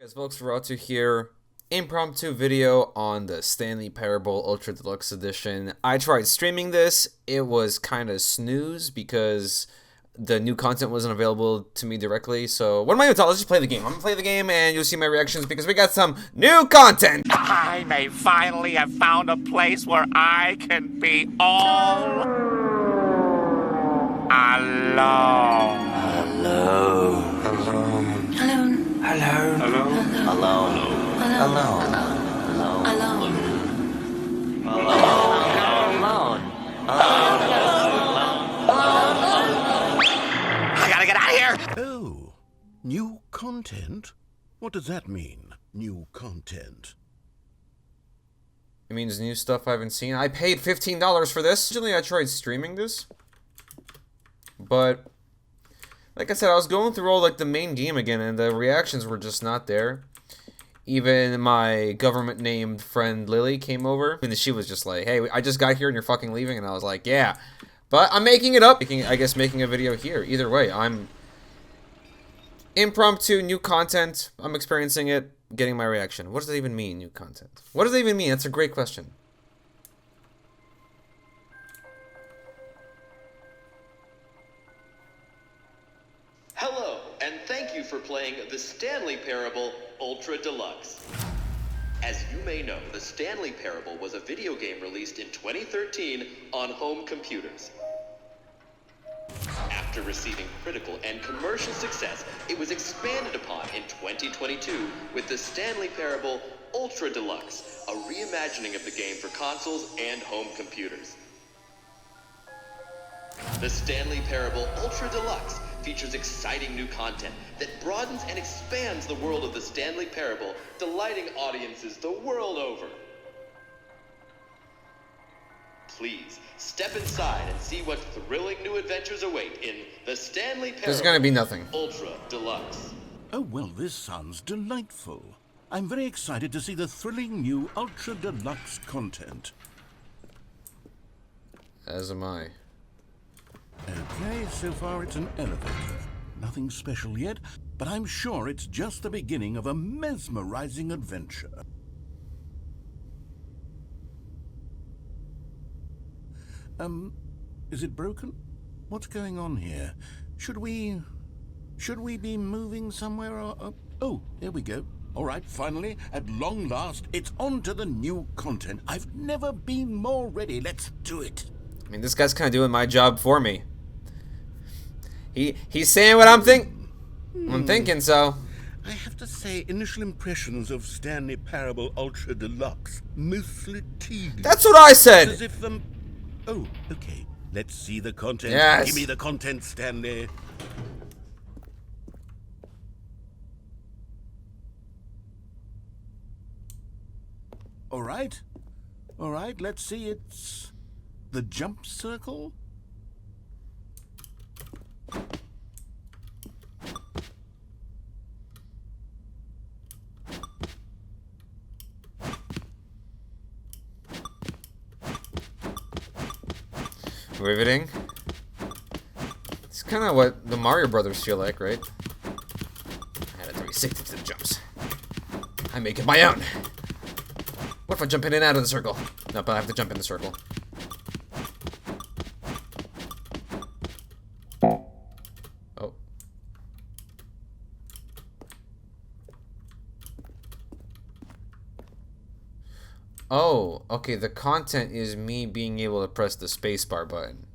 As folks, we're out to hear impromptu video on the Stanley Parable Ultra Deluxe Edition. I tried streaming this. It was kind of snooze because the new content wasn't available to me directly. So what am I going to tell? Let's just play the game. I'm going to play the game and you'll see my reactions because we got some new content. I may finally have found a place where I can be all alone. Hello. Hello. Alone. Alone. I gotta get out of here! Oh, new content? What does that mean, new content? It means new stuff I haven't seen. I paid $15 for this. Originally, I tried streaming this, but like I said, I was going through all like the main game again, and the reactions were just not there. Even my government-named friend Lily came over, and she was just like, "Hey, I just got here, and you're fucking leaving." And I was like, "Yeah, but I'm making it up. I guess making a video here. Either way, I'm impromptu new content. I'm experiencing it, getting my reaction. What does that even mean, new content? What does that even mean? That's a great question." Hello, and thank you for playing the Stanley Parable Ultra Deluxe. As you may know, the Stanley Parable was a video game released in 2013 on home computers. After receiving critical and commercial success, it was expanded upon in 2022 with the Stanley Parable Ultra Deluxe, a reimagining of the game for consoles and home computers. The Stanley Parable Ultra Deluxe features exciting new content that broadens and expands the world of the Stanley Parable, delighting audiences the world over. Please, step inside and see what thrilling new adventures await in the Stanley Parable There's gonna be nothing. Ultra Deluxe. Oh, well, this sounds delightful. I'm very excited to see the thrilling new Ultra Deluxe content. As am I. Okay, so far it's an elevator. Nothing special yet, but I'm sure it's just the beginning of a mesmerizing adventure. Is it broken? What's going on here? Should we be moving somewhere or... Oh, there we go. All right, finally, at long last, it's on to the new content. I've never been more ready. Let's do it. I mean, this guy's kind of doing my job for me. He's saying what I'm thinking, so. I have to say, initial impressions of Stanley Parable Ultra Deluxe, mostly tedious. That's what I said! As if Oh, okay. Let's see the content. Yes. Give me the content, Stanley. All right, let's see. It's the jump circle. Riveting. It's kind of what the Mario Brothers feel like, right? I had a 360 to the jumps. I make it my own. What if I jump in and out of the circle? No, but I have to jump in the circle. Oh. Oh, okay, the content is me being able to press the spacebar button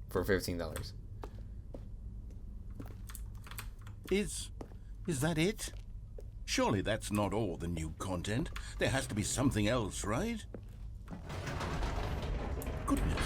for $15. Is that it? Surely that's not all the new content. There has to be something else, right? Goodness,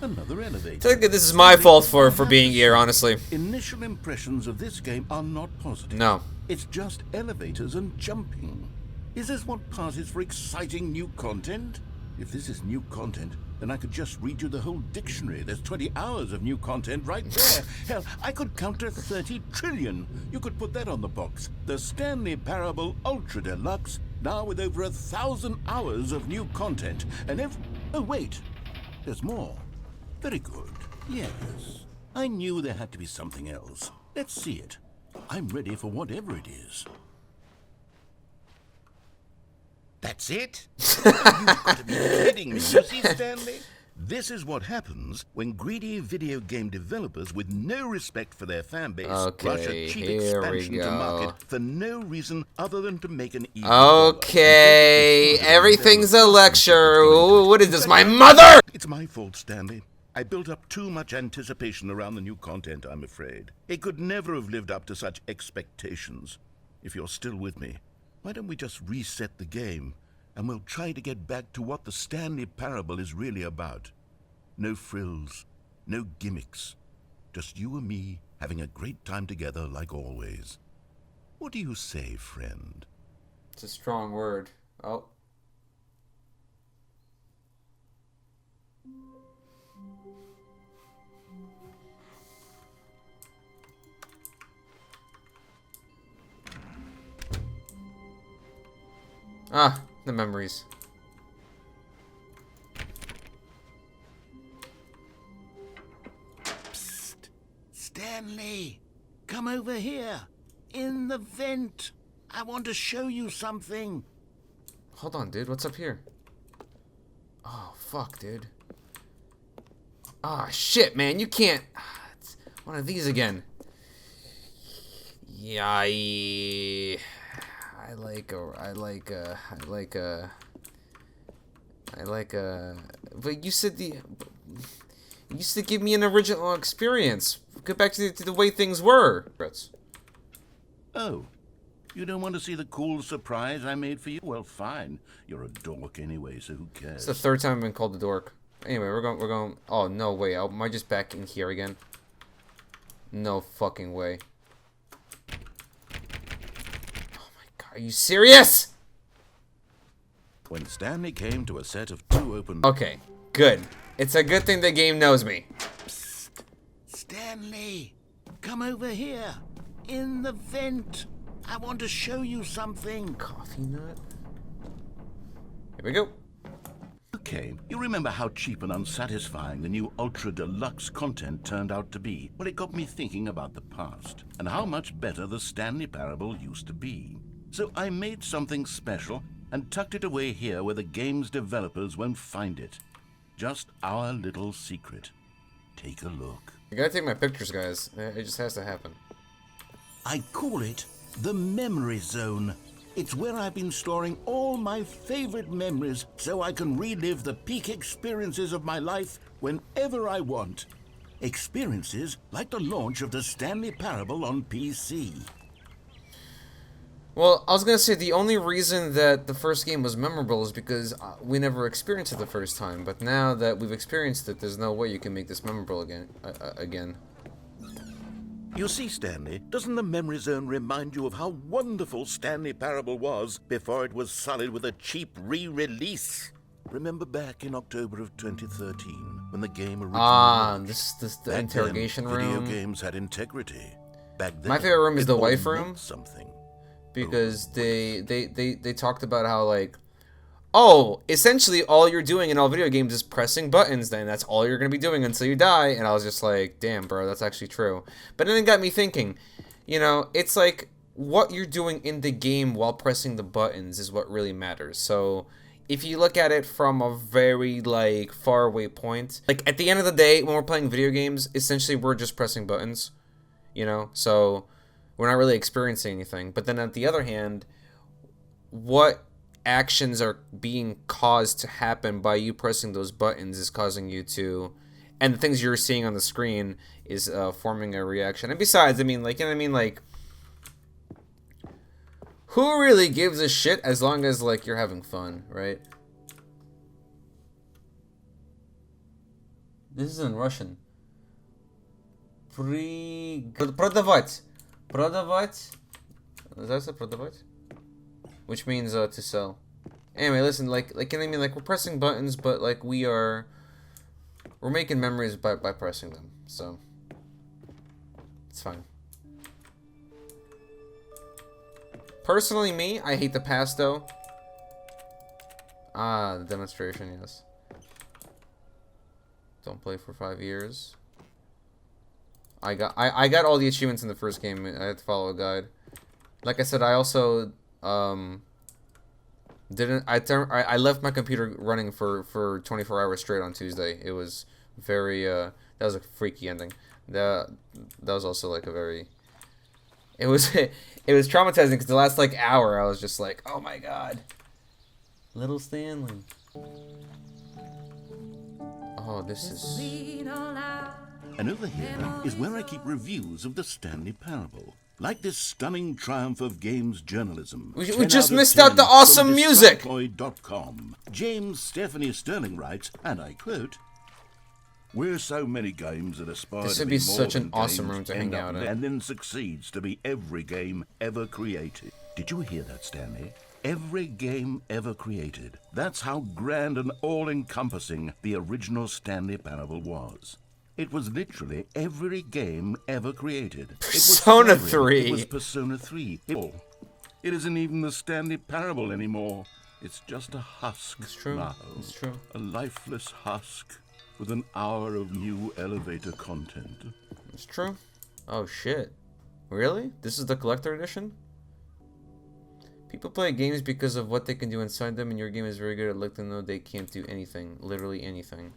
another elevator. I think that this is my fault for being here, honestly. Initial impressions of this game are not positive. No. It's just elevators and jumping. Is this what passes for exciting new content? If this is new content, then I could just read you the whole dictionary. There's 20 hours of new content right there. Hell, I could count to 30 trillion. You could put that on the box. The Stanley Parable Ultra Deluxe, now with over 1,000 hours of new content. And oh, wait. There's more. Very good. Yes. I knew there had to be something else. Let's see it. I'm ready for whatever it is. That's it? You've got to be kidding me. You see, Stanley? This is what happens when greedy video game developers with no respect for their fan base rush a cheap expansion to market for no reason other than to make an easy Okay, everything's a lecture. Ooh, what is this, my mother? It's my fault, Stanley. I built up too much anticipation around the new content, I'm afraid. It could never have lived up to such expectations. If you're still with me, why don't we just reset the game, and we'll try to get back to what the Stanley Parable is really about. No frills, no gimmicks. Just you and me having a great time together like always. What do you say, friend? It's a strong word. Oh. Ah, the memories. Psst. Stanley, come over here. In the vent. I want to show you something. Hold on, dude. What's up here? Oh, fuck, dude. Ah, shit, man. You can't... It's one of these again. Yeah, I like a... But you said you used to give me an original experience. Get back to the way things were. Oh, you don't want to see the cool surprise I made for you? Well, fine. You're a dork anyway, so who cares? It's the third time I've been called a dork. Anyway, we're going. Oh no way! Am I just back in here again? No fucking way. Oh my god! Are you serious? When Stanley came to a set of two open... Okay, good. It's a good thing the game knows me. Psst. Stanley, come over here. In the vent. I want to show you something. Coffee nut? Here we go. Okay, you remember how cheap and unsatisfying the new Ultra Deluxe content turned out to be? Well, it got me thinking about the past and how much better the Stanley Parable used to be. So I made something special and tucked it away here where the game's developers won't find it. Just our little secret. Take a look. I gotta take my pictures, guys. It just has to happen. I call it the Memory Zone. It's where I've been storing all my favorite memories so I can relive the peak experiences of my life whenever I want. Experiences like the launch of the Stanley Parable on PC. Well, I was gonna say the only reason that the first game was memorable is because we never experienced it the first time. But now that we've experienced it, there's no way you can make this memorable again. You see, Stanley, doesn't the Memory Zone remind you of how wonderful Stanley Parable was before it was sullied with a cheap re-release? Remember back in October of 2013 when the game originally launched? This the interrogation room. Video games had integrity. Back then, my favorite room is it the all wife meant room. Something. Because they talked about how, like, oh, essentially all you're doing in all video games is pressing buttons, then that's all you're gonna be doing until you die. And I was just like, damn, bro, that's actually true. But then it got me thinking, you know, it's like what you're doing in the game while pressing the buttons is what really matters. So if you look at it from a very, like, far away point, like, at the end of the day, when we're playing video games, essentially we're just pressing buttons, you know? So we're not really experiencing anything. But then on the other hand, what actions are being caused to happen by you pressing those buttons is causing you to, and the things you're seeing on the screen is forming a reaction. And besides, I mean, like, you know what I mean? Like, who really gives a shit as long as, like, you're having fun, right? This is in Russian. Продавать. Продавать. That's a продавать? Which means to sell. Anyway, listen, like, you know what I mean? Like, we're pressing buttons, but, like, we're making memories by pressing them. So it's fine. Personally, me, I hate the past, though. Ah, the demonstration, yes. Don't play for 5 years. I got all the achievements in the first game. I had to follow a guide. Like I said, I also I left my computer running for 24 hours straight on Tuesday. It was very that was a freaky ending. That was also like a very it was traumatizing because the last like hour I was just like, oh my god, little Stanley. Oh, this is. And over here is where I keep reviews of the Stanley Parable. Like this stunning triumph of games journalism. We just missed out the awesome music! James Stephanie Sterling writes, and I quote, "We're so many games that aspire This to would be be more such than an awesome games room to end hang up out in. and then succeeds to be every game ever created." Did you hear that, Stanley? Every game ever created. That's how grand and all-encompassing the original Stanley Parable was. It was literally every game ever created. Persona It was 3. It was Persona 3. It isn't even the Stanley Parable anymore. It's just a husk. It's true. Now. It's true. A lifeless husk with an hour of new elevator content. It's true. Oh shit. Really? This is the collector edition? People play games because of what they can do inside them, and your game is very good at letting them know they can't do anything. Literally anything.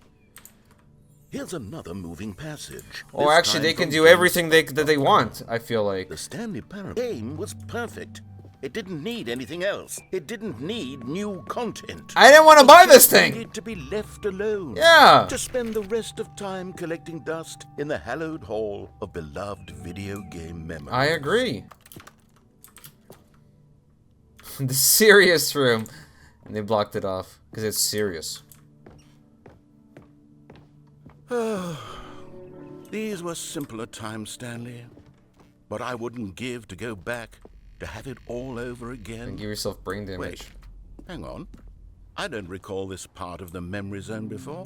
Here's another moving passage. Or This actually, time they can from do James everything that they want, I feel like. The Stanley Parable game was perfect. It didn't need anything else. It didn't need new content. I didn't want to buy this thing! It needed to be left alone. Yeah! To spend the rest of time collecting dust in the hallowed hall of beloved video game memories. I agree. The serious room. And they blocked it off, because it's serious. These were simpler times, Stanley. But I wouldn't give to go back to have it all over again. And give yourself brain damage. Wait, hang on. I don't recall this part of the memory zone before.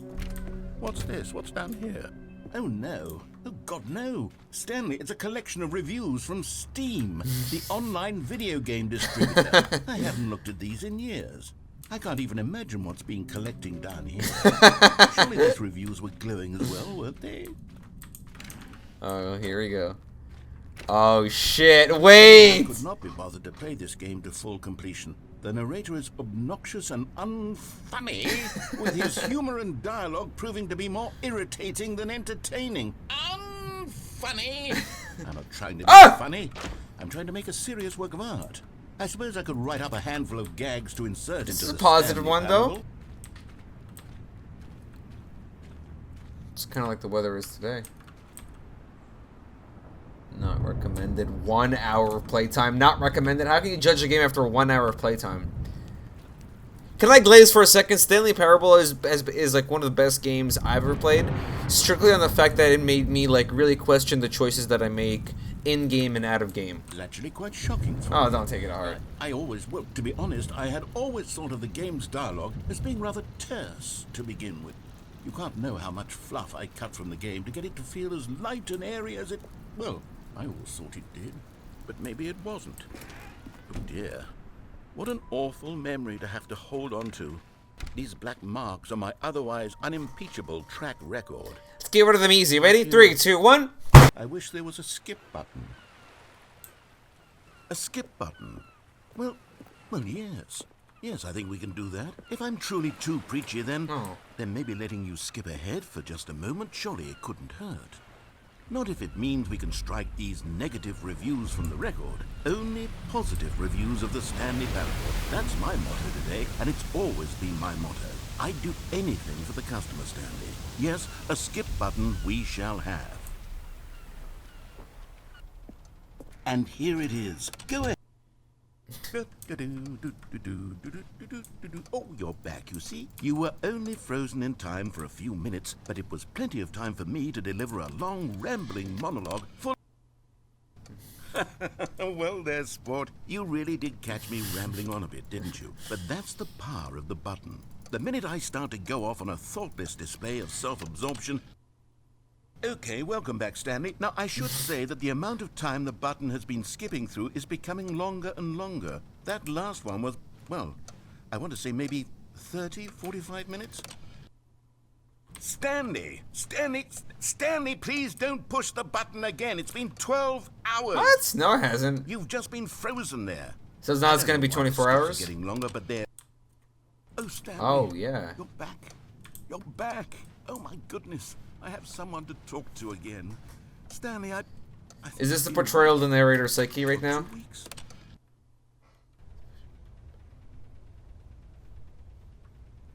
What's this? What's down here? Oh no. Oh God, no. Stanley, it's a collection of reviews from Steam, the online video game distributor. I haven't looked at these in years. I can't even imagine what's been collecting down here. Surely these reviews were glowing as well, weren't they? Oh, here we go. Oh shit, I wait! could not be bothered to play this game to full completion. The narrator is obnoxious and unfunny, with his humor and dialogue proving to be more irritating than entertaining. Unfunny! I'm not trying to be funny. I'm trying to make a serious work of art. I suppose I could write up a handful of gags to insert This into is the a positive Stanley one, Parable. though. It's kind of like the weather is today. Not recommended. 1 hour of playtime. Not recommended. How can you judge a game after 1 hour of playtime? Can I glaze for a second? Stanley Parable is like one of the best games I've ever played. Strictly on the fact that it made me like really question the choices that I make in game and out of game. It's actually quite shocking for Oh, me. don't take it to heart. I always, well, to be honest, I had always thought of the game's dialogue as being rather terse to begin with. You can't know how much fluff I cut from the game to get it to feel as light and airy as it, well, I always thought it did, but maybe it wasn't. Oh dear. What an awful memory to have to hold on to. These black marks on my otherwise unimpeachable track record. Let's get rid of them easy. Ready? 3, 2, 1. I wish there was a skip button. A skip button? Well, yes. Yes, I think we can do that. If I'm truly too preachy, then maybe letting you skip ahead for just a moment, surely it couldn't hurt. Not if it means we can strike these negative reviews from the record. Only positive reviews of the Stanley Parable. That's my motto today, and it's always been my motto. I'd do anything for the customer, Stanley. Yes, a skip button we shall have. And here it is. Go ahead. Oh, you're back, you see. You were only frozen in time for a few minutes, but it was plenty of time for me to deliver a long, rambling monologue full... Well, there, sport. You really did catch me rambling on a bit, didn't you? But that's the power of the button. The minute I start to go off on a thoughtless display of self-absorption... Okay, welcome back, Stanley. Now, I should say that the amount of time the button has been skipping through is becoming longer and longer. That last one was, well, I want to say maybe 30, 45 minutes? Stanley, please don't push the button again. It's been 12 hours. What? No, it hasn't. You've just been frozen there. So now it's I going to be don't know why the 24 steps are hours? getting longer, but they're... Oh, Stanley. Oh, yeah. You're back. You're back. Oh, my goodness. I have someone to talk to again. Stanley, I Is this the portrayal of the narrator psyche right for now? 2 weeks.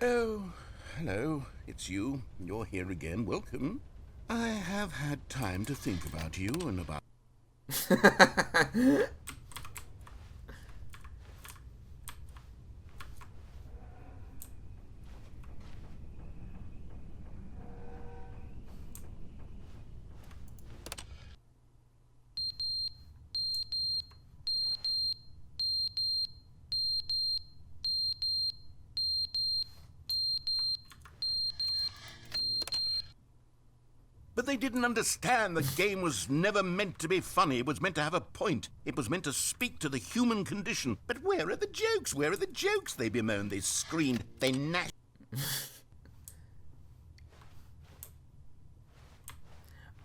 Oh, hello. It's you. You're here again. Welcome. I have had time to think about you and about... But they didn't understand the game was never meant to be funny. It was meant to have a point. It was meant to speak to the human condition. But where are the jokes? Where are the jokes? They bemoaned, they screamed, they gnashed.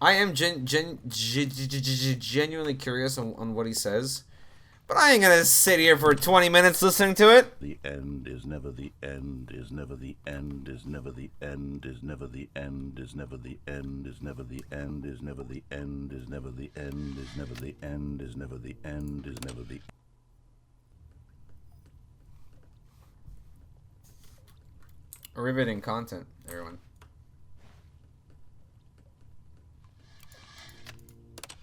I am genuinely curious on what he says, but I ain't gonna sit here for 20 minutes listening to it. The end is never the end, is never the end, is never the end, is never the end, is never the end, is never the end, is never the end, is never the end, is never the end, is never the end, is never the... Riveting content, everyone.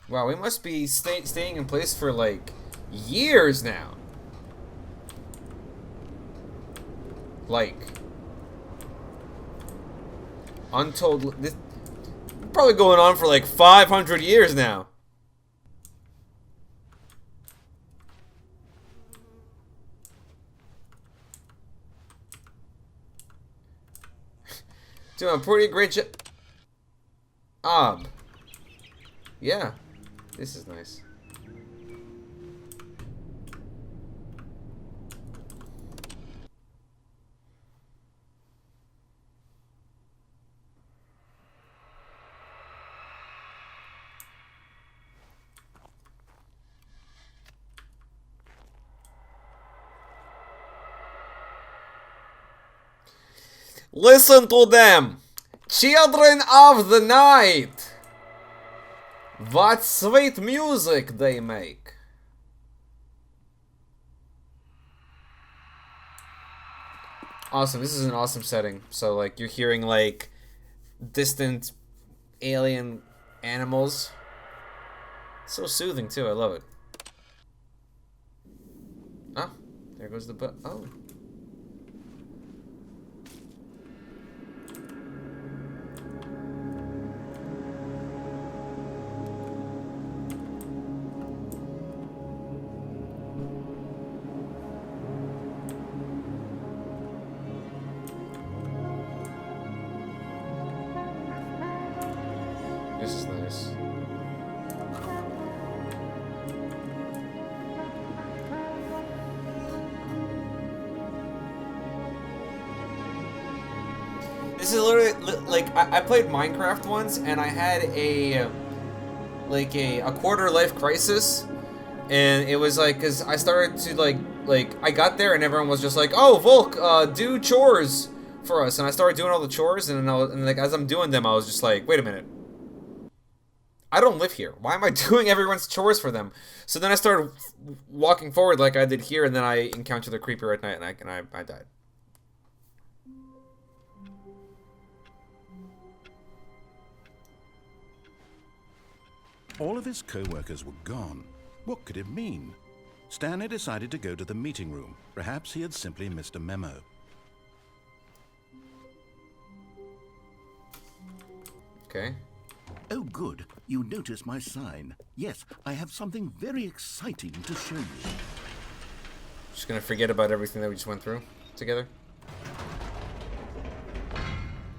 Wow, we must be staying in place for like years now. Like untold. This probably going on for like 500 years now. Doing a pretty great job. Yeah. This is nice. Listen to them, children of the night. What sweet music they make. Awesome. This is an awesome setting. So like you're hearing like distant alien animals. So soothing too. I love it. Ah, there goes the butt. Oh. This is nice. This is literally like I played Minecraft once and I had a quarter life crisis, and it was like because I started to like I got there and everyone was just like, oh Volk, do chores for us, and I started doing all the chores, and like as I'm doing them I was just like, wait a minute. I don't live here. Why am I doing everyone's chores for them? So then I started walking forward like I did here, and then I encountered the creeper at night, and I died. All of his co-workers were gone. What could it mean? Stanley decided to go to the meeting room. Perhaps he had simply missed a memo. Okay. Oh, good. You notice my sign. Yes, I have something very exciting to show you. Just gonna forget about everything that we just went through together.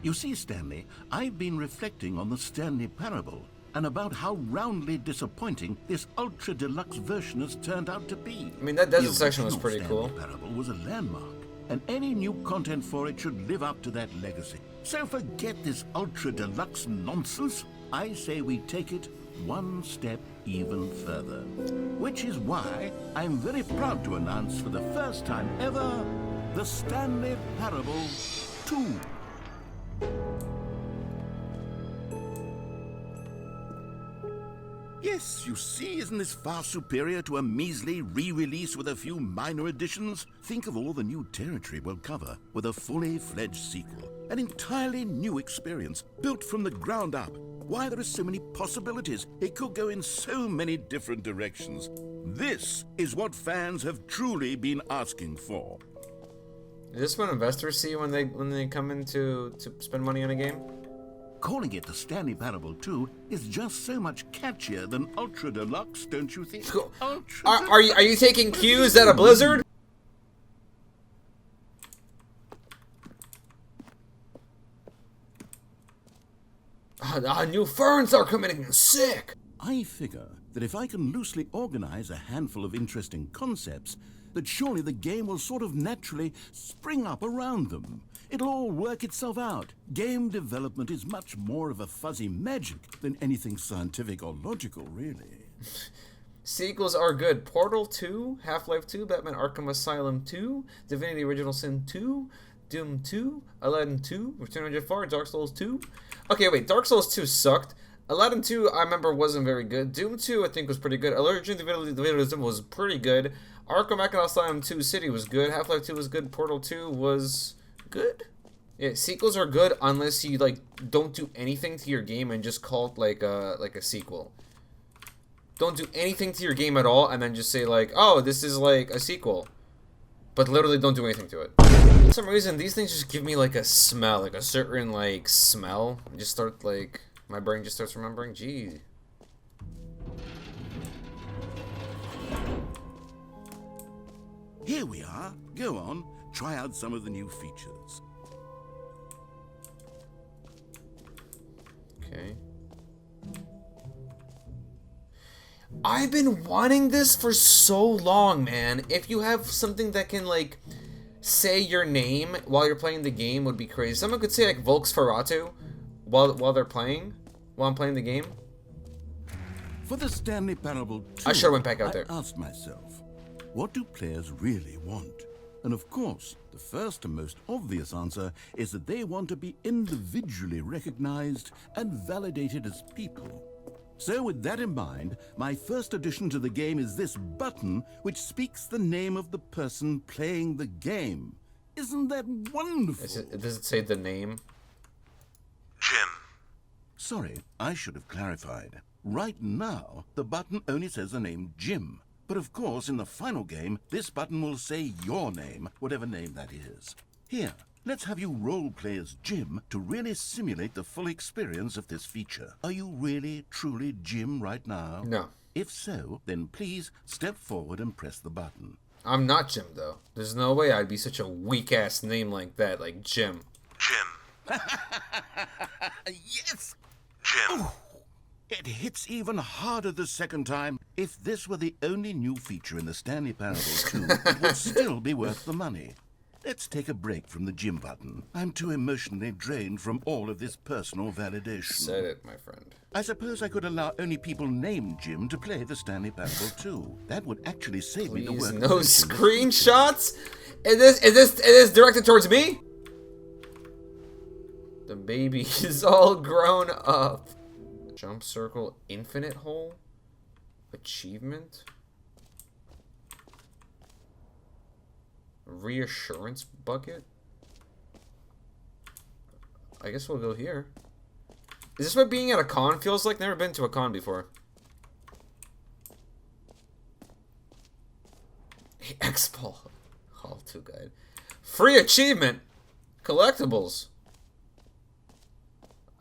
You see, Stanley, I've been reflecting on the Stanley Parable and about how roundly disappointing this ultra deluxe version has turned out to be. I mean, that desert The section was original pretty Stanley cool. Parable was a landmark, and any new content for it should live up to that legacy. So forget this ultra deluxe nonsense. I say we take it one step even further. Which is why I'm very proud to announce for the first time ever The Stanley Parable 2. Yes, you see, isn't this far superior to a measly re-release with a few minor additions? Think of all the new territory we'll cover with a fully fledged sequel. An entirely new experience, built from the ground up. Why, there are so many possibilities. It could go in so many different directions. This is what fans have truly been asking for. Is this what investors see when they come in to spend money on a game? Calling it the Stanley Parable 2 is just so much catchier than Ultra Deluxe, don't you think? Are you taking cues at a Blizzard? New ferns are coming in sick! I figure that if I can loosely organize a handful of interesting concepts, that surely the game will sort of naturally spring up around them. It'll all work itself out. Game development is much more of a fuzzy magic than anything scientific or logical, really. Sequels are good. Portal 2, Half-Life 2, Batman Arkham Asylum 2, Divinity Original Sin 2, Doom 2, Aladdin 2, Return of Jafar, Dark Souls 2. Okay, wait, Dark Souls 2 sucked. Aladdin 2, I remember, wasn't very good. Doom 2, I think, was pretty good. Allergic Divinity was pretty good. Arkham Asylum 2 City was good. Half-Life 2 was good. Portal 2 was good. Yeah, sequels are good unless you, like, don't do anything to your game and just call it, like a sequel. Don't do anything to your game at all and then just say, like, oh, this is, like, a sequel. But literally don't do anything to it. For some reason, these things just give me, like, a smell. Like, a certain, like, smell. I just start, like, my brain just starts remembering. Gee. Here we are. Go on. Try out some of the new features. Okay. I've been wanting this for so long, man. If you have something that can, like, say your name while you're playing the game would be crazy. Someone could say, like, Volksferatu while they're playing, while I'm playing the game. For the Stanley Parable 2, I should have went back out there. I asked myself, what do players really want? And of course, the first and most obvious answer is that they want to be individually recognized and validated as people. So with that in mind, my first addition to the game is this button which speaks the name of the person playing the game. Isn't that wonderful? Does it say the name? Jim. Sorry, I should have clarified. Right now, the button only says the name Jim. But of course, in the final game, this button will say your name, whatever name that is. Here, let's have you role-play as Jim to really simulate the full experience of this feature. Are you really, truly Jim right now? No. If so, then please step forward and press the button. I'm not Jim, though. There's no way I'd be such a weak-ass name like that, like Jim. Jim. Yes! Jim. Ooh, it hits even harder the second time. If this were the only new feature in the Stanley Parable 2, it would still be worth the money. Let's take a break from the Jim button. I'm too emotionally drained from all of this personal validation. Said it, my friend. I suppose I could allow only people named Jim to play the Stanley Parable 2. That would actually save me the Please, work. no screenshots? Is this directed towards me? The baby is all grown up. Jump circle, infinite hole? Achievement? Reassurance bucket? I guess we'll go here. Is this what being at a con feels like? Never been to a con before. Expo. All too good. Free achievement. Collectibles.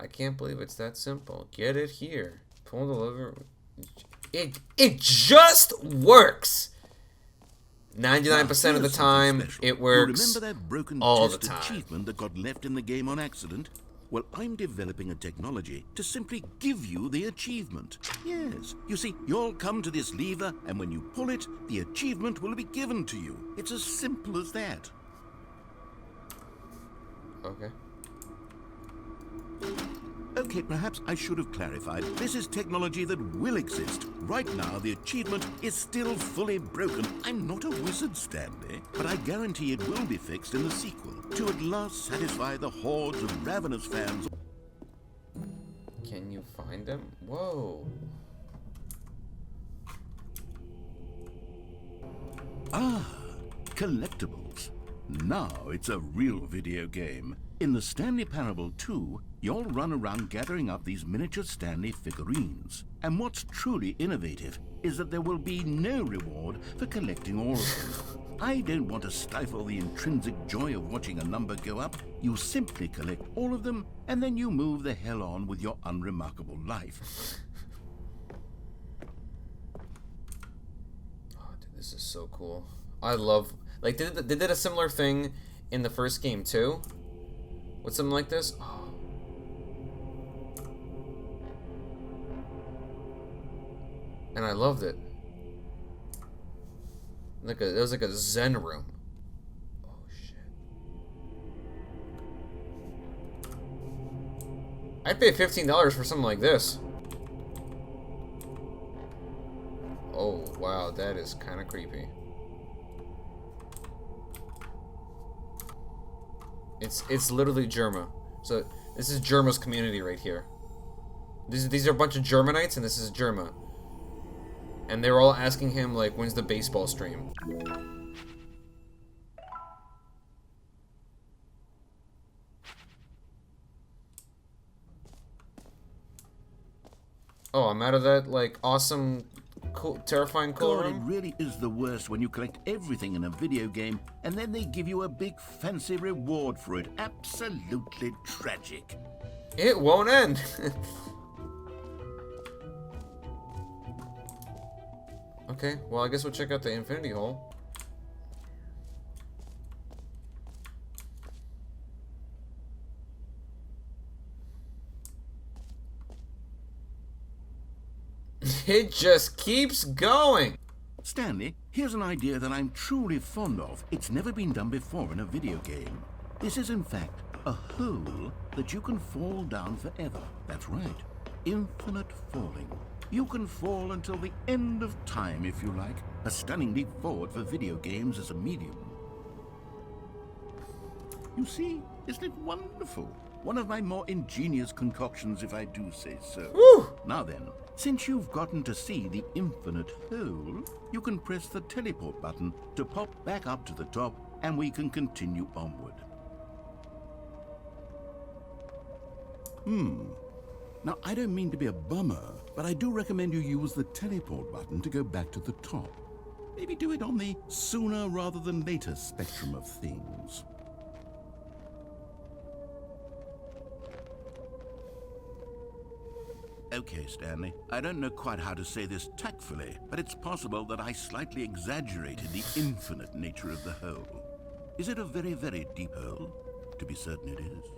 I can't believe it's that simple. Get it here. Pull the lever. It just works. 99% of the time, it works. You remember that broken all the test time. achievement that got left in the game on accident? Well, I'm developing a technology to simply give you the achievement. Yes, you see, you'll come to this lever, and when you pull it, the achievement will be given to you. It's as simple as that. Okay. Okay, perhaps I should have clarified. This is technology that will exist. Right now, the achievement is still fully broken. I'm not a wizard, Stanley, but I guarantee it will be fixed in the sequel to at last satisfy the hordes of ravenous fans. Can you find them? Whoa. Ah, collectibles. Now it's a real video game. In the Stanley Parable 2, you'll run around gathering up these miniature Stanley figurines. And what's truly innovative is that there will be no reward for collecting all of them. I don't want to stifle the intrinsic joy of watching a number go up. You simply collect all of them, and then you move the hell on with your unremarkable life. Oh, dude, this is so cool. I love... Like, they did a similar thing in the first game, too. With something like this. Oh. And I loved it. It was like a Zen room. Oh, shit. I'd pay $15 for something like this. Oh, wow, that is kind of creepy. It's literally Germa. So this is Germa's community right here. These are a bunch of Germanites, and this is Germa. And they were all asking him, like, when's the baseball stream? Oh, I'm out of that, like, awesome, cool, terrifying cool God, it room? really is the worst when you collect everything in a video game and then they give you a big fancy reward for it. Absolutely tragic. It won't end. Okay, well, I guess we'll check out the Infinity Hole. It just keeps going. Stanley, here's an idea that I'm truly fond of. It's never been done before in a video game. This is, in fact, a hole that you can fall down forever. That's right. Infinite falling. You can fall until the end of time, if you like. A stunning leap forward for video games as a medium. You see, isn't it wonderful? One of my more ingenious concoctions, if I do say so. Woo! Now then, since you've gotten to see the infinite hole, you can press the teleport button to pop back up to the top, and we can continue onward. Now, I don't mean to be a bummer, but I do recommend you use the teleport button to go back to the top. Maybe do it on the sooner rather than later spectrum of things. Okay, Stanley, I don't know quite how to say this tactfully, but it's possible that I slightly exaggerated the infinite nature of the hole. Is it a very, very deep hole? To be certain it is.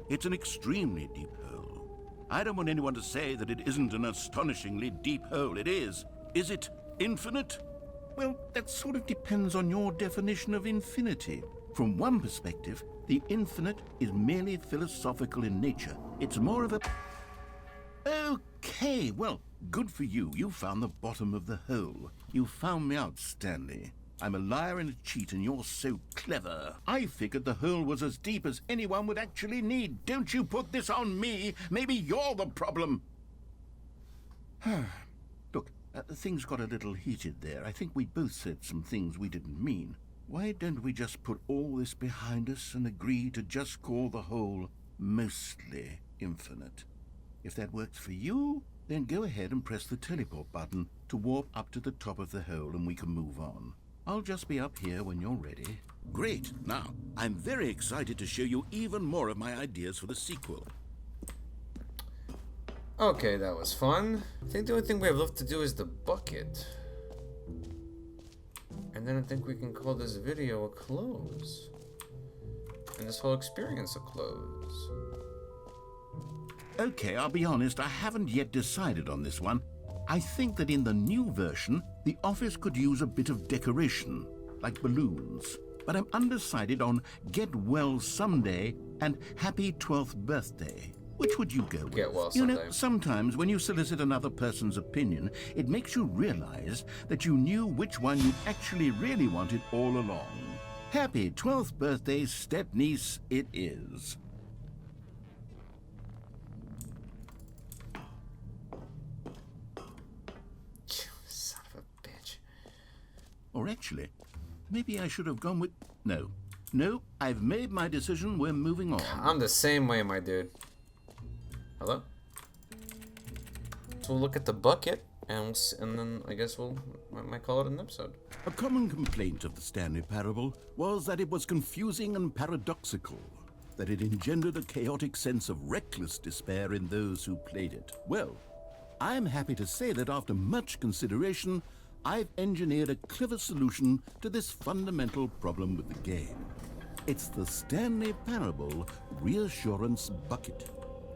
It's an extremely deep hole. I don't want anyone to say that it isn't an astonishingly deep hole. It is. Is it infinite? Well, that sort of depends on your definition of infinity. From one perspective, the infinite is merely philosophical in nature. It's more of a... Okay, well, good for you. You found the bottom of the hole. You found me out, Stanley. I'm a liar and a cheat, and you're so clever. I figured the hole was as deep as anyone would actually need. Don't you put this on me. Maybe you're the problem. Look, things got a little heated there. I think we both said some things we didn't mean. Why don't we just put all this behind us and agree to just call the hole mostly infinite? If that works for you, then go ahead and press the teleport button to warp up to the top of the hole and we can move on. I'll just be up here when you're ready. Great. Now, I'm very excited to show you even more of my ideas for the sequel. Okay, that was fun. I think the only thing we have left to do is the bucket. And then I think we can call this video a close. And this whole experience a close. Okay, I'll be honest, I haven't yet decided on this one. I think that in the new version, the office could use a bit of decoration, like balloons. But I'm undecided on Get Well Someday and Happy 12th Birthday. Which would you go with? Get well You know, someday. sometimes when you solicit another person's opinion, it makes you realize that you knew which one you actually really wanted all along. Happy 12th birthday, step-niece, it is. Son of a bitch. Or actually, maybe I should have gone with... No. No, I've made my decision. We're moving on. I'm the same way, my dude. Hello? So we'll look at the bucket, and then I guess we might call it an episode. A common complaint of the Stanley Parable was that it was confusing and paradoxical, that it engendered a chaotic sense of reckless despair in those who played it. Well, I'm happy to say that after much consideration, I've engineered a clever solution to this fundamental problem with the game. It's the Stanley Parable Reassurance Bucket.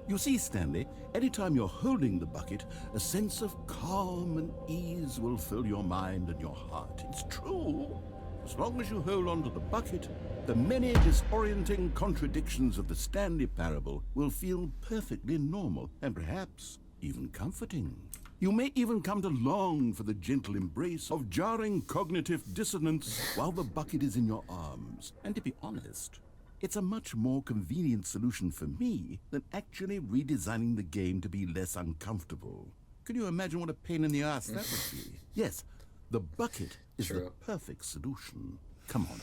You see, Stanley, anytime you're holding the bucket, a sense of calm and ease will fill your mind and your heart. It's true. As long as you hold on to the bucket, the many disorienting contradictions of the Stanley Parable will feel perfectly normal and perhaps even comforting. You may even come to long for the gentle embrace of jarring cognitive dissonance while the bucket is in your arms. And to be honest, it's a much more convenient solution for me than actually redesigning the game to be less uncomfortable. Can you imagine what a pain in the ass that would be? Yes, the bucket is True. the perfect solution. Come on,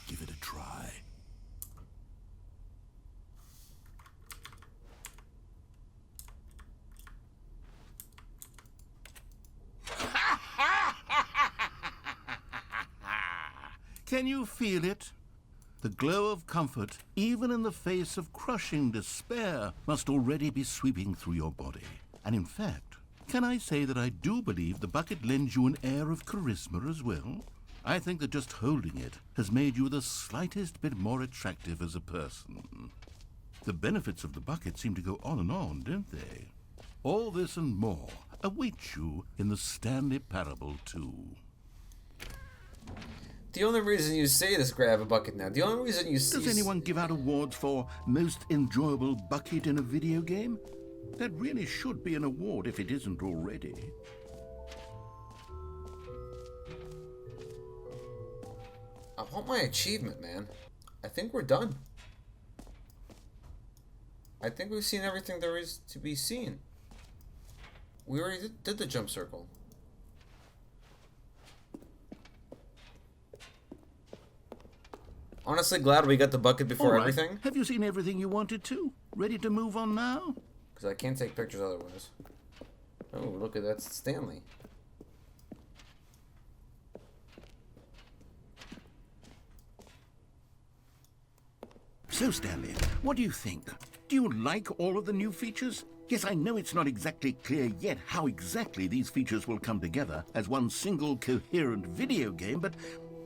give it a try. Can you feel it? The glow of comfort, even in the face of crushing despair, must already be sweeping through your body. And in fact, can I say that I do believe the bucket lends you an air of charisma as well? I think that just holding it has made you the slightest bit more attractive as a person. The benefits of the bucket seem to go on, don't they? All this and more await you in the Stanley Parable 2. The only reason you say this, grab a bucket now. The only reason you Does anyone give out awards for most enjoyable bucket in a video game? That really should be an award if it isn't already. I want my achievement, man. I think we're done. I think we've seen everything there is to be seen. We already did the jump circle. Honestly, glad we got the bucket before All right. everything. Have you seen everything you wanted to? Ready to move on now? Because I can't take pictures otherwise. Oh, look at that Stanley. So, Stanley, what do you think? Do you like all of the new features? Yes, I know it's not exactly clear yet how exactly these features will come together as one single coherent video game, but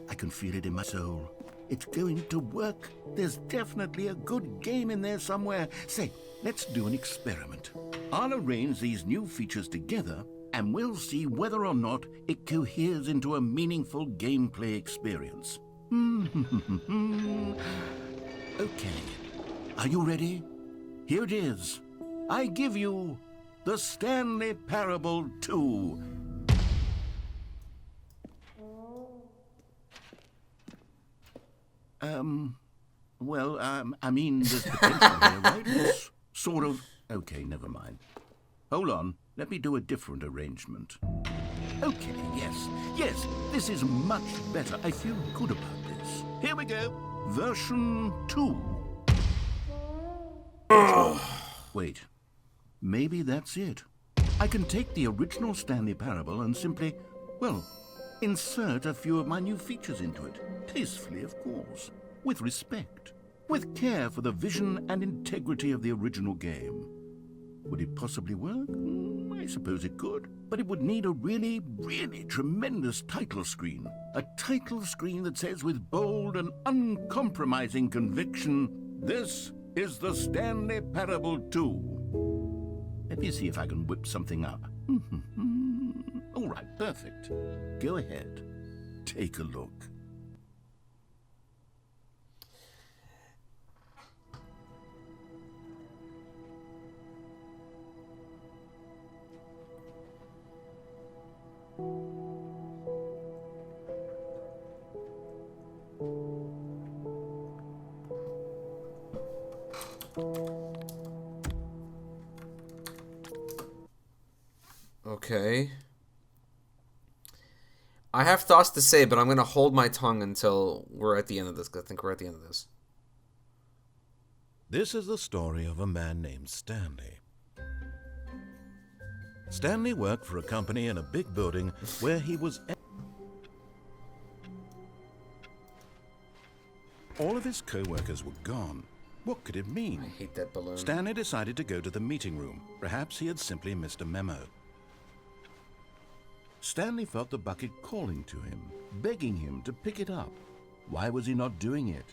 I can feel it in my soul. It's going to work. There's definitely a good game in there somewhere. Say, let's do an experiment. I'll arrange these new features together, and we'll see whether or not it coheres into a meaningful gameplay experience. Okay. Are you ready? Here it is. I give you the Stanley Parable 2. I mean, there's potential here, right? It's sort of... Okay, never mind. Hold on. Let me do a different arrangement. Okay, yes, this is much better. I feel good about this. Here we go. Version 2. Wait. Maybe that's it. I can take the original Stanley Parable and simply, well, insert a few of my new features into it. Tastefully, of course. With respect. With care for the vision and integrity of the original game. Would it possibly work? I suppose it could. But it would need a really, really tremendous title screen. A title screen that says with bold and uncompromising conviction, "This is the Stanley Parable 2. Let me see if I can whip something up. All right, perfect. Go ahead. Take a look. Okay. I have thoughts to say, but I'm going to hold my tongue until we're at the end of this, 'cause I think we're at the end of this. This is the story of a man named Stanley. Stanley worked for a company in a big building where he was... All of his co-workers were gone. What could it mean? I hate that balloon. Stanley decided to go to the meeting room. Perhaps he had simply missed a memo. Stanley felt the bucket calling to him, begging him to pick it up. Why was he not doing it?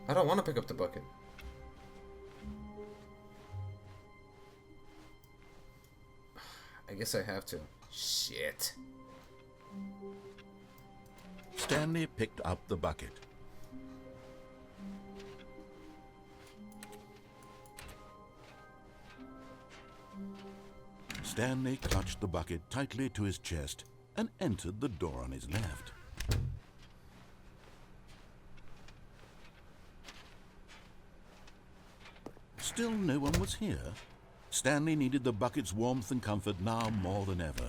I don't want to pick up the bucket. I guess I have to. Shit. Stanley picked up the bucket. Stanley clutched the bucket tightly to his chest and entered the door on his left. Still no one was here. Stanley needed the bucket's warmth and comfort now more than ever.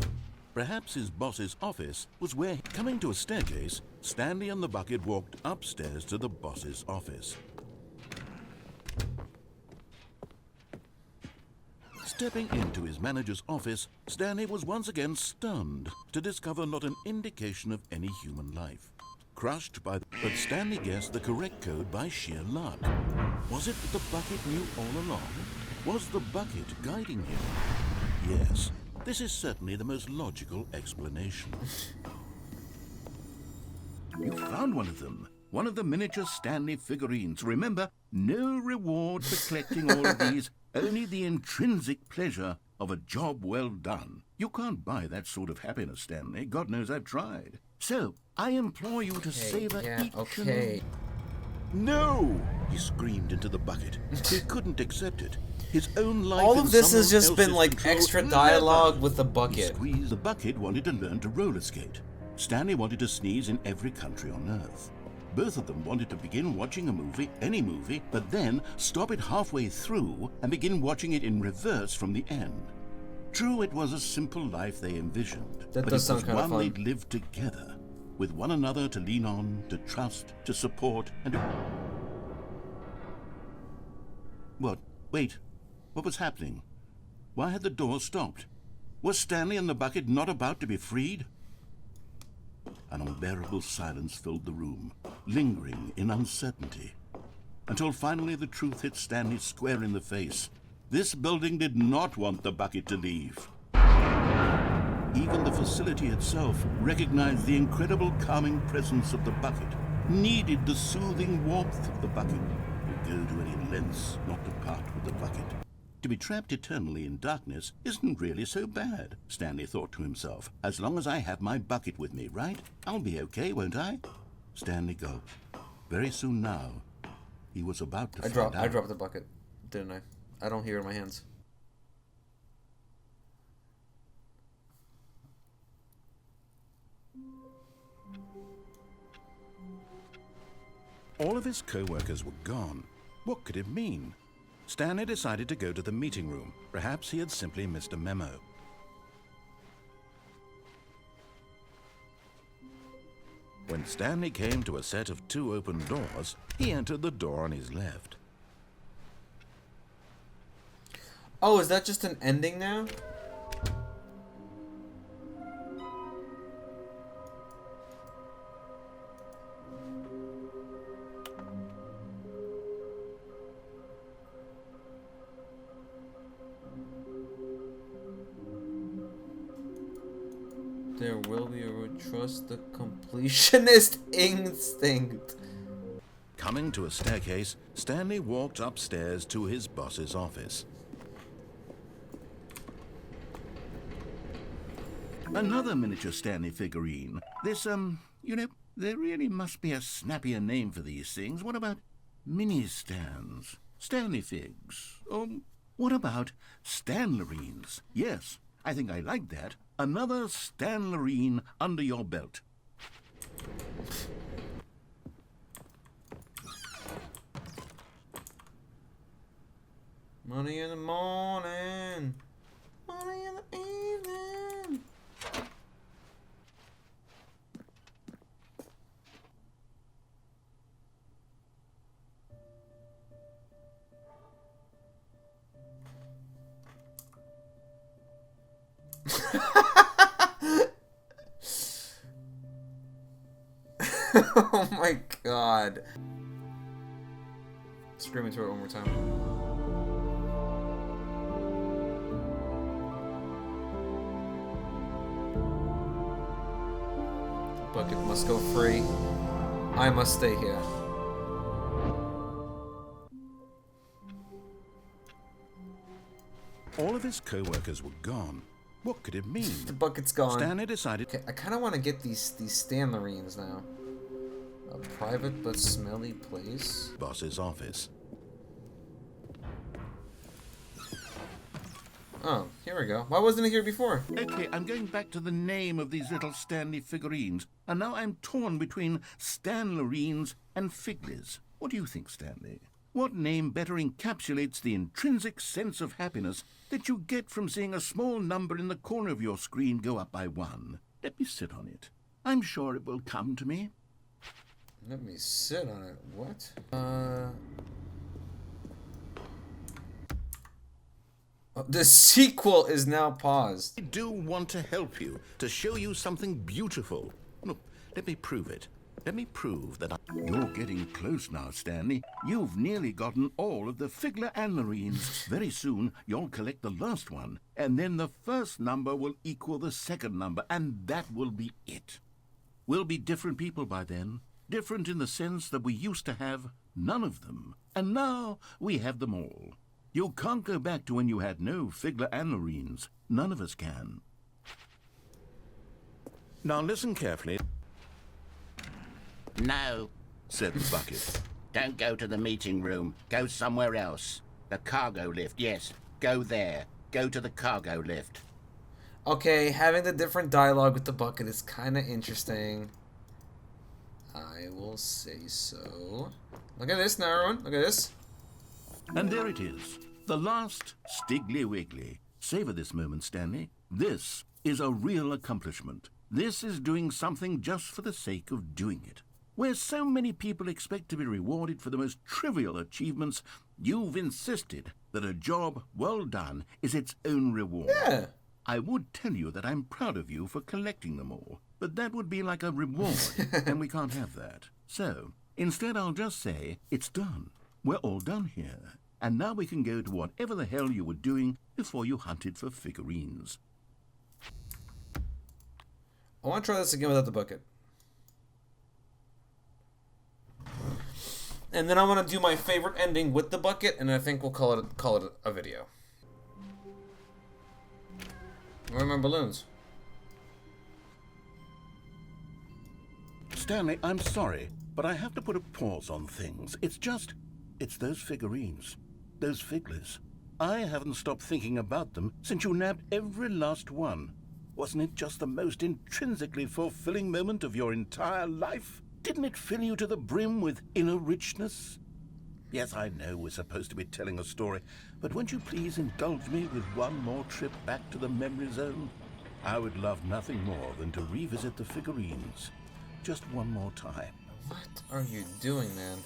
Perhaps his boss's office was where... Coming to a staircase, Stanley and the bucket walked upstairs to the boss's office. Stepping into his manager's office, Stanley was once again stunned to discover not an indication of any human life. Crushed by... But Stanley guessed the correct code by sheer luck. Was it that the bucket knew all along? Was the bucket guiding him? Yes, this is certainly the most logical explanation. You found one of them. One of the miniature Stanley figurines. Remember, no reward for collecting all of these, only the intrinsic pleasure of a job well done. You can't buy that sort of happiness, Stanley. God knows I've tried. So, I implore you to savor each and... No! He screamed into the bucket. He couldn't accept it. His own life. All of this has just been like control extra dialogue with the He bucket. squeezed. The bucket wanted to learn to roller skate. Stanley wanted to sneeze in every country on Earth. Both of them wanted to begin watching a movie, any movie, but then stop it halfway through and begin watching it in reverse from the end. True, it was a simple life they envisioned, That but it does sound was kind of one fun. they'd lived together, with one another to lean on, to trust, to support, and to... What? Wait. What was happening? Why had the door stopped? Was Stanley and the bucket not about to be freed? An unbearable silence filled the room, lingering in uncertainty, until finally the truth hit Stanley square in the face. This building did not want the bucket to leave. Even the facility itself recognized the incredible calming presence of the bucket, needed the soothing warmth of the bucket, would go to any lengths not to part with the bucket. To be trapped eternally in darkness isn't really so bad, Stanley thought to himself. As long as I have my bucket with me, right? I'll be okay, won't I? Stanley gulped. Very soon now, he was about to find out. I dropped the bucket, didn't I? I don't hear it in my hands. All of his co-workers were gone. What could it mean? Stanley decided to go to the meeting room. Perhaps he had simply missed a memo. When Stanley came to a set of 2 open doors, he entered the door on his left. Oh, is that just an ending now? There will be a trust the completionist instinct. Coming to a staircase, Stanley walked upstairs to his boss's office. Another miniature Stanley figurine. This, you know, there really must be a snappier name for these things. What about mini-stands? Stanley figs? What about Stanlurines? Yes, I think I like that. Another Stanlurine under your belt. Money in the morning. Money in the evening. Oh my god. Scream into it one more time. The bucket must go free. I must stay here. All of his co-workers were gone. What could it mean? The bucket's gone. Stanley decided... Okay, I kind of want to get these Stanlurines now. A private but smelly place. Boss's office. Oh, here we go. Why wasn't it here before? Okay, I'm going back to the name of these little Stanley figurines, and now I'm torn between Stanlurines and Figlers. What do you think, Stanley? What name better encapsulates the intrinsic sense of happiness that you get from seeing a small number in the corner of your screen go up by 1? Let me sit on it. I'm sure it will come to me. Let me sit on it. What? The sequel is now paused. I do want to help you, to show you something beautiful. Look, let me prove it. Let me prove that You're getting close now, Stanley. You've nearly gotten all of the Figler Anlurines. Very soon, you'll collect the last one, and then the first number will equal the second number, and that will be it. We'll be different people by then. Different in the sense that we used to have none of them, and now we have them all. You can't go back to when you had no Figler Anlurines. None of us can. Now listen carefully. No, Said the bucket. don't go to the meeting room. Go somewhere else. The cargo lift, yes. Go there. Go to the cargo lift. Okay, having the different dialogue with the bucket is kind of interesting. I will say so. Look at this now, everyone. Look at this. And there it is. The last Stiggly Wiggly. Savor this moment, Stanley. This is a real accomplishment. This is doing something just for the sake of doing it. Where so many people expect to be rewarded for the most trivial achievements, you've insisted that a job well done is its own reward. Yeah. I would tell you that I'm proud of you for collecting them all, but that would be like a reward, and we can't have that. So, instead I'll just say, it's done. We're all done here. And now we can go to whatever the hell you were doing before you hunted for figurines. I want to try this again without the bucket. And then I want to do my favorite ending with the bucket, and I think we'll call it a video. Where are my balloons? Stanley, I'm sorry, but I have to put a pause on things. It's those figurines. Those Figlers. I haven't stopped thinking about them since you nabbed every last one. Wasn't it just the most intrinsically fulfilling moment of your entire life? Didn't it fill you to the brim with inner richness? Yes, I know we're supposed to be telling a story, but won't you please indulge me with one more trip back to the memory zone? I would love nothing more than to revisit the figurines. Just one more time. What are you doing, man?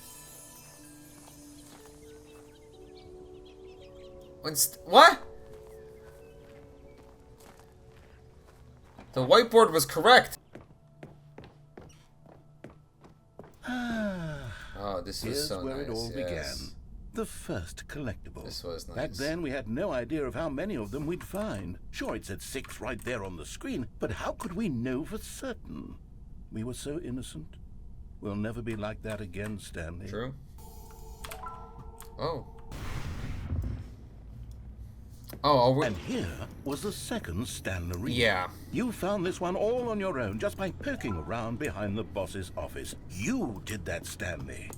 What? The whiteboard was correct. Oh, this was Here's so where nice. it all yes. began. The first collectible. This was nice. Back then, we had no idea of how many of them we'd find. Sure, it said 6 right there on the screen, but how could we know for certain? We were so innocent. We'll never be like that again, Stanley. True. Oh. Oh, And here was the second Stanlurine. yeah. You found this one all on your own just by poking around behind the boss's office. You did that, Stanley.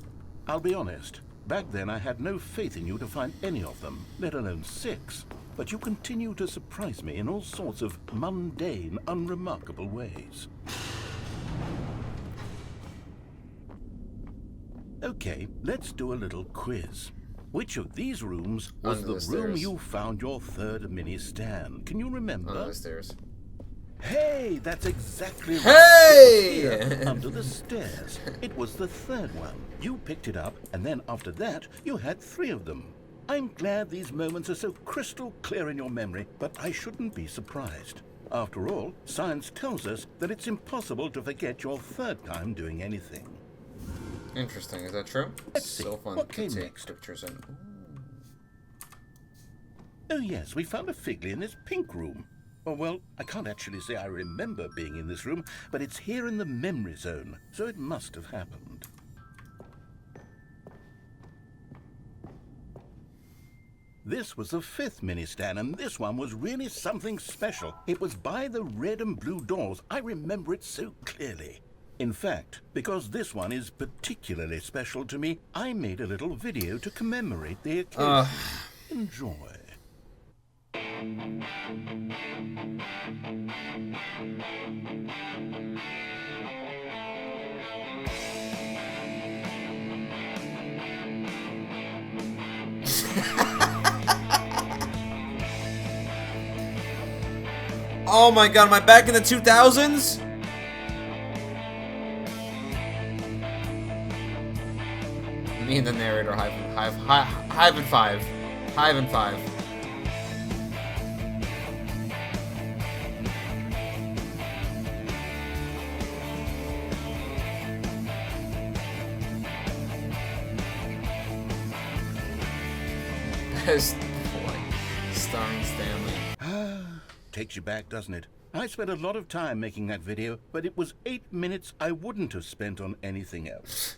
I'll be honest. Back then, I had no faith in you to find any of them, let alone 6. But you continue to surprise me in all sorts of mundane, unremarkable ways. Okay, let's do a little quiz. Which of these rooms was Under the the stairs. room you found your third mini stand? Can you remember? Under the stairs. Hey, that's exactly right. Hey! It was here, under the stairs. It was the third one. You picked it up, and then after that, you had 3 of them. I'm glad these moments are so crystal clear in your memory, but I shouldn't be surprised. After all, science tells us that it's impossible to forget your third time doing anything. Interesting. Is that true? Let's see, So fun what to came take next? pictures in. Oh yes, we found a Figley in this pink room. Oh well, I can't actually say I remember being in this room, but it's here in the memory zone, so it must have happened. This was the 5th mini stand, and this one was really something special. It was by the red and blue doors. I remember it so clearly. In fact, because this one is particularly special to me, I made a little video to commemorate the occasion. Enjoy. Oh my god, am I back in the 2000s? Me and the narrator, Hive and five. Hive and five. Best boy. Starring Stanley. Takes you back, doesn't it? I spent a lot of time making that video, but it was 8 minutes I wouldn't have spent on anything else.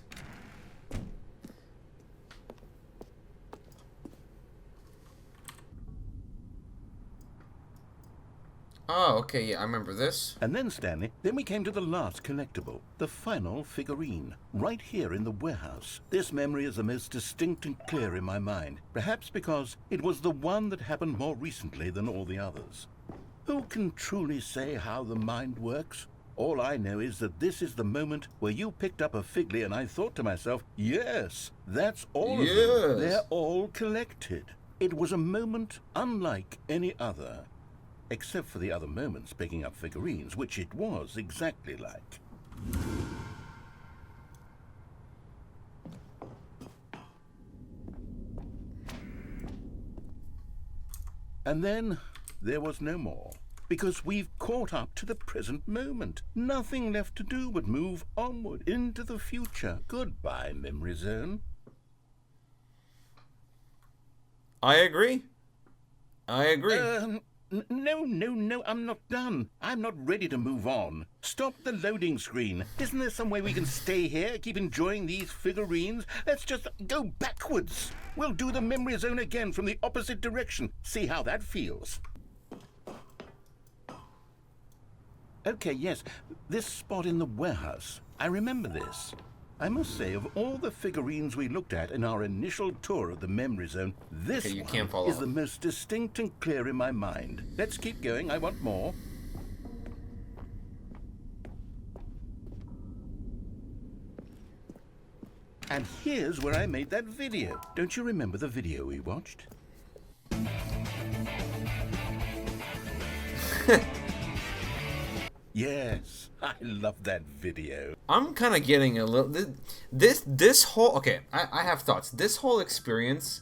Oh, okay, yeah, I remember this. And then, Stanley, then we came to the last collectible, the final figurine, right here in the warehouse. This memory is the most distinct and clear in my mind, perhaps because it was the one that happened more recently than all the others. Who can truly say how the mind works? All I know is that this is the moment where you picked up a Figley and I thought to myself, yes, that's all of them. They're all collected. It was a moment unlike any other. Except for the other moments picking up figurines, which it was exactly like. And then there was no more, because we've caught up to the present moment. Nothing left to do but move onward into the future. Goodbye, memory zone. I agree. I agree. No, I'm not done. I'm not ready to move on. Stop the loading screen. Isn't there some way we can stay here, keep enjoying these figurines? Let's just go backwards. We'll do the memory zone again from the opposite direction. See how that feels. Okay, yes, this spot in the warehouse. I remember this. I must say, of all the figurines we looked at in our initial tour of the memory zone, this Okay, you can't one follow is the most distinct and clear in my mind. Let's keep going. I want more. And here's where I made that video. Don't you remember the video we watched? Yes, I love that video. I'm kind of getting a little... This whole... Okay, I have thoughts. This whole experience...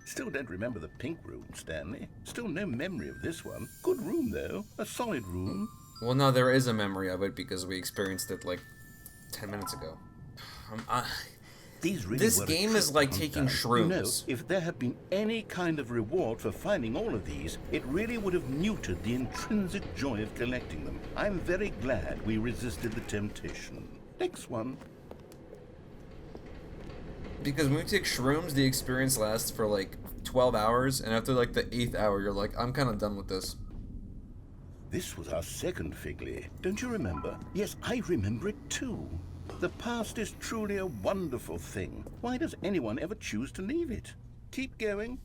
Still don't remember the pink room, Stanley. Still no memory of this one. Good room, though. A solid room. Well, no, there is a memory of it because we experienced it, like, 10 minutes ago. These really This were a game is trip like on taking time. shrooms. You know, if there had been any kind of reward for finding all of these, it really would have neutered the intrinsic joy of collecting them. I'm very glad we resisted the temptation. Next one. Because when you take shrooms, the experience lasts for, like, 12 hours, and after, like, the 8th hour, you're like, I'm kind of done with this. This was our second Figley. Don't you remember? Yes, I remember it too. The past is truly a wonderful thing. Why does anyone ever choose to leave it? Keep going.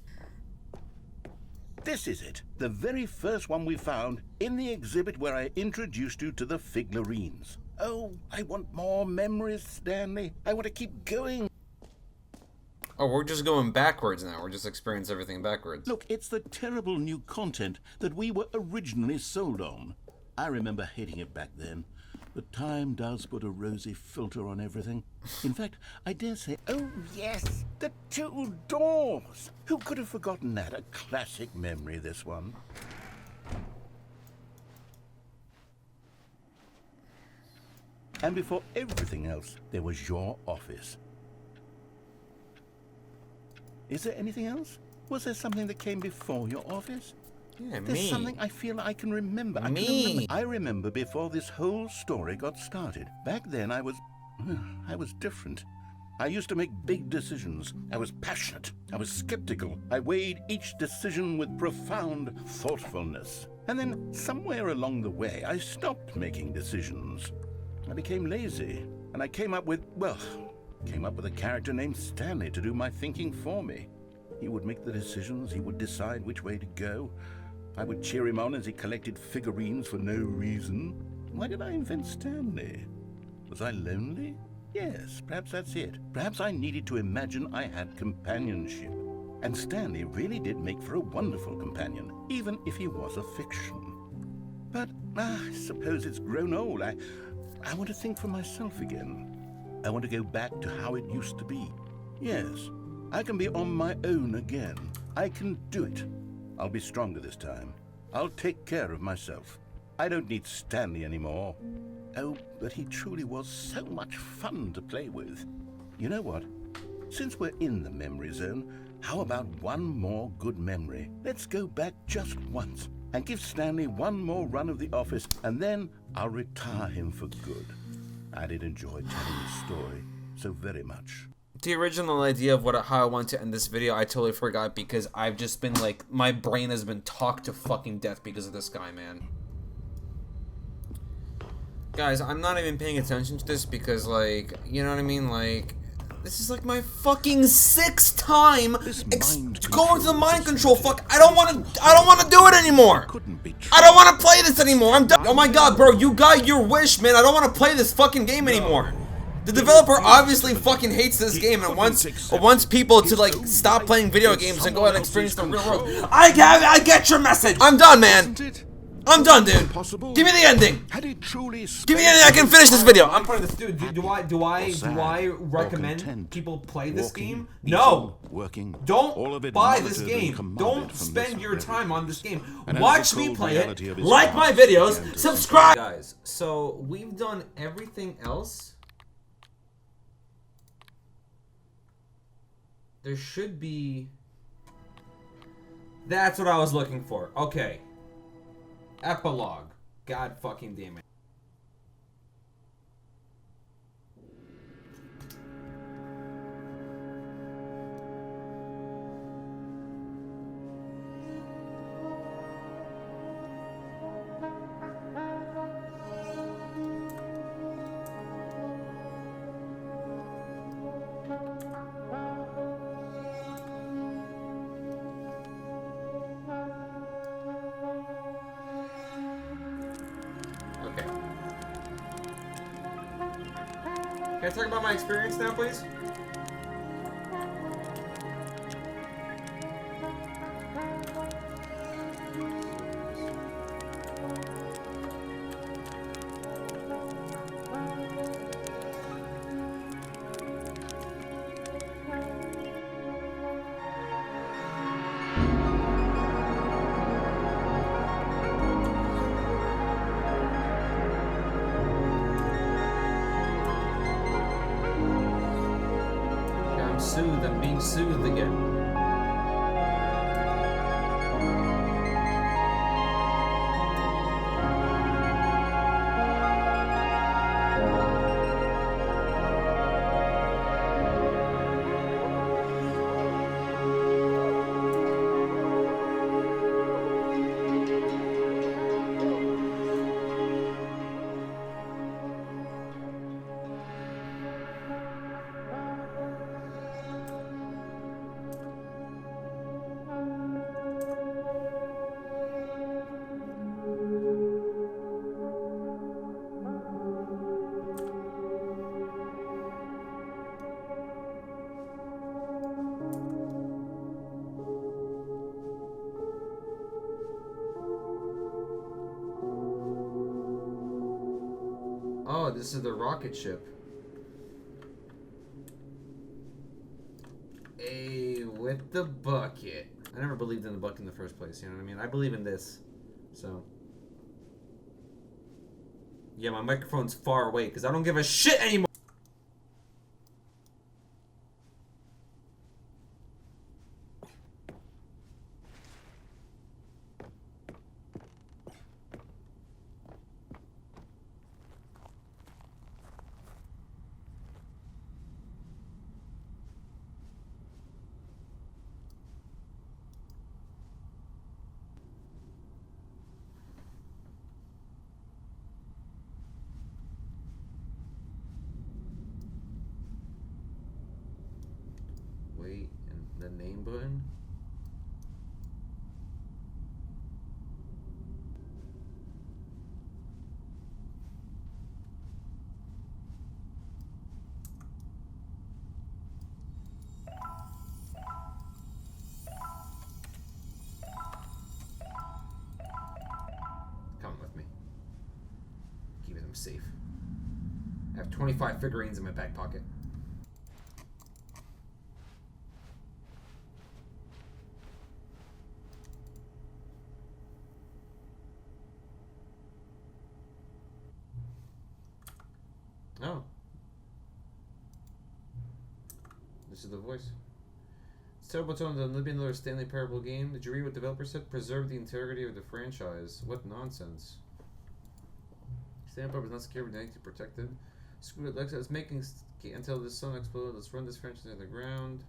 This is it. The very first one we found in the exhibit where I introduced you to the Figlarines. Oh, I want more memories, Stanley. I want to keep going. Oh, we're just going backwards now. We're just experiencing everything backwards. Look, it's the terrible new content that we were originally sold on. I remember hating it back then. But time does put a rosy filter on everything. In fact, I dare say, oh yes, the 2 doors. Who could have forgotten that? A classic memory, this one. And before everything else, there was your office. Is there anything else? Was there something that came before your office? Yeah, There's me. something I feel I can remember. Me. I remember before this whole story got started. Back then I was different. I used to make big decisions. I was passionate. I was skeptical. I weighed each decision with profound thoughtfulness. And then somewhere along the way, I stopped making decisions. I became lazy. And I came up with a character named Stanley to do my thinking for me. He would make the decisions. He would decide which way to go. I would cheer him on as he collected figurines for no reason. Why did I invent Stanley? Was I lonely? Yes, perhaps that's it. Perhaps I needed to imagine I had companionship. And Stanley really did make for a wonderful companion, even if he was a fiction. But I suppose it's grown old. I want to think for myself again. I want to go back to how it used to be. Yes, I can be on my own again. I can do it. I'll be stronger this time. I'll take care of myself. I don't need Stanley anymore. Oh, but he truly was so much fun to play with. You know what? Since we're in the memory zone, how about one more good memory? Let's go back just once and give Stanley one more run of the office, and then I'll retire him for good. I did enjoy telling the story so very much. The original idea of how I want to end this video, I totally forgot because I've just been like, my brain has been talked to fucking death because of this guy, man. Guys, I'm not even paying attention to this because, like, you know what I mean? Like, this is like my fucking 6th time going to the mind control. Fuck, I don't want to do it anymore. I don't want to play this anymore. I'm done. Oh my god, bro, you got your wish, man. I don't want to play this fucking game anymore. The developer obviously fucking hates this game and wants people to, like, stop playing video games and go out and experience the real world. I get your message. I'm done, man. I'm done, dude. Give me the ending. Give me the ending. I can finish this video. I'm putting this. Dude, do I recommend people play this game? No. Don't buy this game. Don't spend your time on this game. Watch me play it. Like my videos. Subscribe. Guys, so we've done everything else. There should be... That's what I was looking for. Okay. Epilogue. God fucking damn it. Can I talk about my experience now, please? I'm being soothed again. this is the rocket ship. Hey, with the bucket. I never believed in the bucket in the first place, you know what I mean? I believe in this. So. Yeah, my microphone's far away because I don't give a shit anymore. Wait, and the name button? Come with me. Keeping them safe. I have 25 figurines in my back pocket. Oh. This is the voice. It's terrible tone. There'll be another Stanley Parable game. Did you read what developer said? Preserve the integrity of the franchise. What nonsense. Stanley Parable is not secure, but identity protected. Screw it, Lex. It's making until the sun explodes. Let's run this franchise in the ground.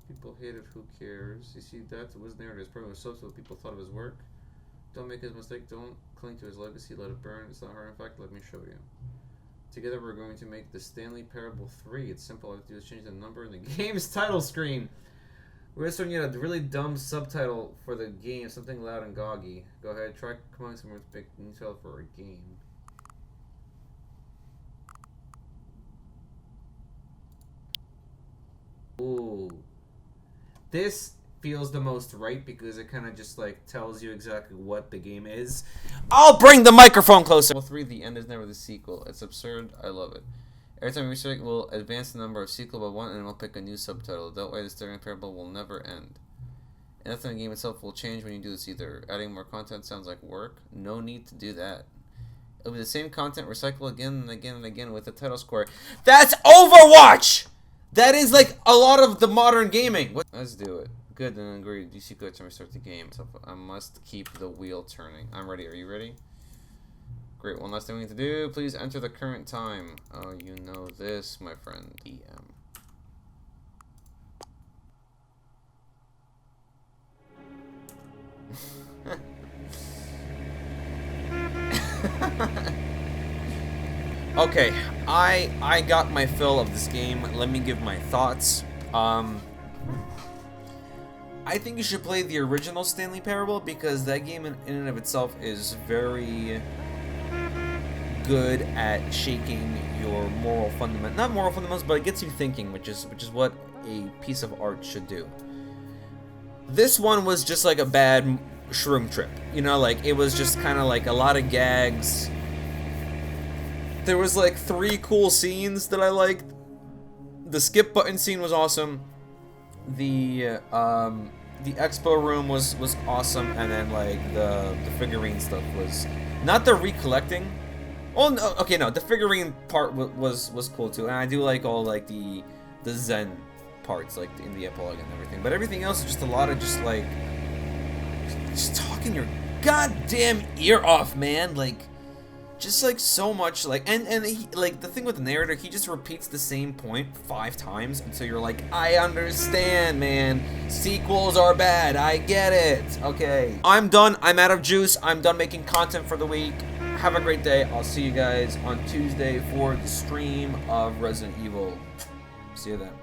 People hate it. Who cares? You see, that was narrative. His program was so people thought of his work. Don't make his mistake. Don't cling to his legacy. Let it burn. It's not hard. In fact, let me show you. Together we're going to make the Stanley Parable 3. It's simple. All I have to do is change the number in the game's title screen. We're just showing you a really dumb subtitle for the game, something loud and goggy. Go ahead, try coming somewhere to pick new title for a game. Ooh. This feels the most right because it kind of just like tells you exactly what the game is. I'll bring the microphone closer. 3, the end is never the sequel. It's absurd. I love it. Every time we restart, we'll advance the number of sequel by 1 and we'll pick a new subtitle. That way the Stanley Parable will never end. And nothing in the game itself will change when you do this either. Adding more content sounds like work. No need to do that. It'll be the same content recycled again and again and again with the title square. That's Overwatch! That is like a lot of the modern gaming. Let's do it. Good, and agree. DC go to restart the game. So I must keep the wheel turning. I'm ready. Are you ready? Great. One last thing we need to do. Please enter the current time. Oh, you know this, my friend. EM. Okay, I got my fill of this game. Let me give my thoughts. I think you should play the original Stanley Parable because that game in and of itself is very good at shaking your moral fundamentals. Not moral fundamentals, but it gets you thinking, which is what a piece of art should do. This one was just like a bad shroom trip. You know, like it was just kind of like a lot of gags. There was like 3 cool scenes that I liked. The skip button scene was awesome. The expo room was awesome, and then like the figurine stuff was not the recollecting. Oh no, okay, no, the figurine part was cool too, and I do like all like the Zen parts, like in the epilogue and everything. But everything else is just a lot of just like just talking your goddamn ear off, man. Like just like so much, like and he, like the thing with the narrator, he just repeats the same point 5 times until you're like, I understand, man. Sequels are bad. I get it. Okay, I'm done. I'm out of juice. I'm done making content for the week. Have a great day. I'll see you guys on Tuesday for the stream of Resident Evil. See you then.